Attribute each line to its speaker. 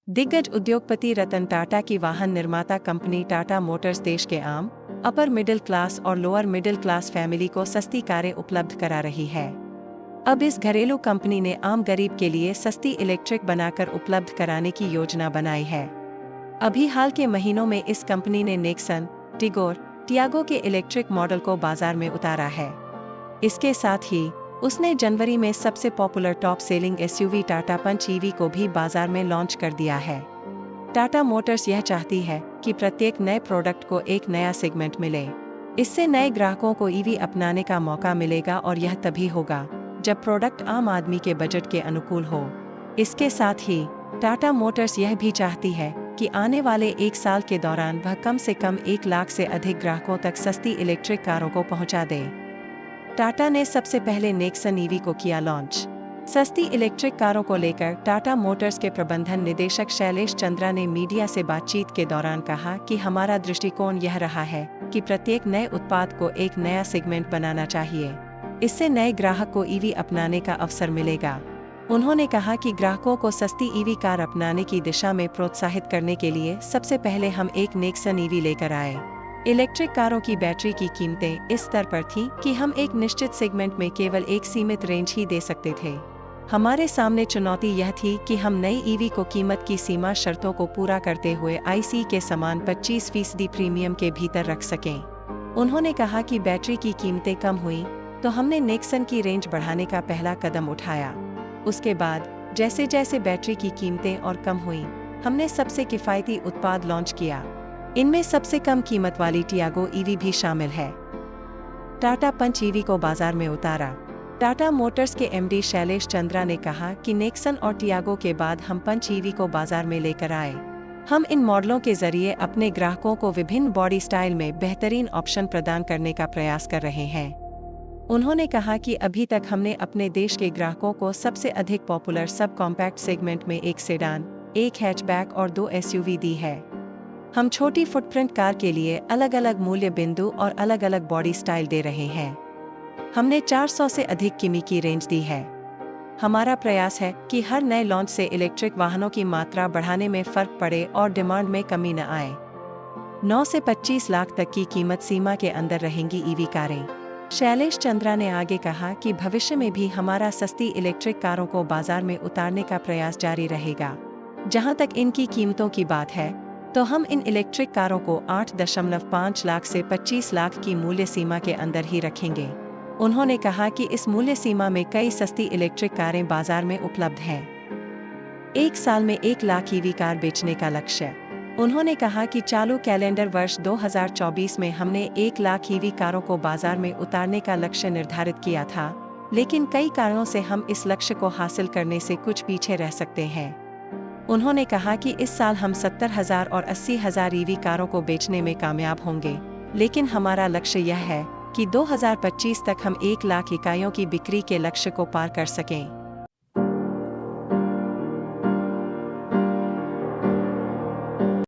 Speaker 1: दिग्गज उद्योगपति रतन टाटा की वाहन निर्माता कंपनी टाटा मोटर्स देश के आम, अपर मिडिल क्लास और लोअर मिडिल क्लास फैमिली को सस्ती कारें उपलब्ध करा रही है। अब इस घरेलू कंपनी ने आम गरीब के लिए सस्ती इलेक्ट्रिक बनाकर उपलब्ध कराने की योजना बनाई है। अभी हाल के महीनों में इस कंपनी ने नेक्सन, टिगोर, टियागो के इलेक्ट्रिक मॉडल को बाजार में उतारा है। इसके साथ ही उसने जनवरी में सबसे popular top selling SUV Tata Punch EV को भी बाजार में लॉन्च कर दिया है। टाटा मोटर्स यह चाहती है कि प्रत्येक नए प्रोडक्ट को एक नया सेगमेंट मिले। इससे नए ग्राहकों को ईवी अपनाने का मौका मिलेगा और यह तभी होगा जब प्रोडक्ट आम आदमी के बजट के अनुकूल हो। इसके साथ ही टाटा मोटर्स यह भी चाहती है कि आने वाले 1 साल के दौरान वह कम से कम 1 लाख से अधिक ग्राहकों तक सस्ती इलेक्ट्रिक कारों को पहुंचा दे। टाटा ने सबसे पहले नेक्सन ईवी को किया लॉन्च। सस्ती इलेक्ट्रिक कारों को लेकर टाटा मोटर्स के प्रबंधन निदेशक शैलेश चंद्रा ने मीडिया से बातचीत के दौरान कहा कि हमारा दृष्टिकोण यह रहा है कि प्रत्येक नए उत्पाद को एक नया सेगमेंट बनाना चाहिए। इससे नए ग्राहक को ईवी अपनाने का अवसर मिलेगा। उन्होंने कहा कि ग्राहकों को सस्ती ईवी कार अपनाने की दिशा में प्रोत्साहित करने के लिए सबसे पहले हम एक नेक्सन ईवी लेकर आए। इलेक्ट्रिक कारों की बैटरी की कीमतें इस स्तर पर थीं कि हम एक निश्चित सेगमेंट में केवल एक सीमित रेंज ही दे सकते थे। हमारे सामने चुनौती यह थी कि हम नई ईवी को कीमत की सीमा शर्तों को पूरा करते हुए आईसी के समान 25% प्रीमियम के भीतर रख सकें। उन्होंने कहा कि बैटरी की कीमतें कम हुई तो हमने नेक्सन की रेंज बढ़ाने का पहला कदम उठाया। उसके बाद जैसे जैसे बैटरी की कीमतें और कम हुई, हमने सबसे किफ़ायती उत्पाद लॉन्च किया। इनमें सबसे कम कीमत वाली टियागो ईवी भी शामिल है। टाटा पंच ईवी को बाजार में उतारा। टाटा मोटर्स के एमडी शैलेश चंद्रा ने कहा कि नेक्सन और टियागो के बाद हम पंच ईवी को बाजार में लेकर आए। हम इन मॉडलों के जरिए अपने ग्राहकों को विभिन्न बॉडी स्टाइल में बेहतरीन ऑप्शन प्रदान करने का प्रयास कर रहे हैं। उन्होंने कहा कि अभी तक हमने अपने देश के ग्राहकों को सबसे अधिक पॉपुलर सब कॉम्पैक्ट सेगमेंट में एक सेडान, एक हैचबैक और 2 एसयूवी दी है। हम छोटी फुटप्रिंट कार के लिए अलग अलग मूल्य बिंदु और अलग अलग बॉडी स्टाइल दे रहे हैं। हमने 400 से अधिक किमी की रेंज दी है। हमारा प्रयास है कि हर नए लॉन्च से इलेक्ट्रिक वाहनों की मात्रा बढ़ाने में फर्क पड़े और डिमांड में कमी न आए। 9 से 25 लाख तक की कीमत सीमा के अंदर रहेंगी ईवी कारें। शैलेश चंद्रा ने आगे कहा कि भविष्य में भी हमारा सस्ती इलेक्ट्रिक कारों को बाजार में उतारने का प्रयास जारी रहेगा। जहां तक इनकी कीमतों की बात है तो हम इन इलेक्ट्रिक कारों को 8.5 लाख से 25 लाख की मूल्य सीमा के अंदर ही रखेंगे। उन्होंने कहा कि इस मूल्य सीमा में कई सस्ती इलेक्ट्रिक कारें बाजार में उपलब्ध हैं। 1 साल में 1 लाख ईवी कार बेचने का लक्ष्य। उन्होंने कहा कि चालू कैलेंडर वर्ष 2024 में हमने 1 लाख ईवी कारों को बाजार में उतारने का लक्ष्य निर्धारित किया था, लेकिन कई कारणों से हम इस लक्ष्य को हासिल करने से कुछ पीछे रह सकते हैं। उन्होंने कहा कि इस साल हम 70,000 और 80,000 ईवी कारों को बेचने में कामयाब होंगे, लेकिन हमारा लक्ष्य यह है कि 2025 तक हम 1 लाख इकाइयों की बिक्री के लक्ष्य को पार कर सकें।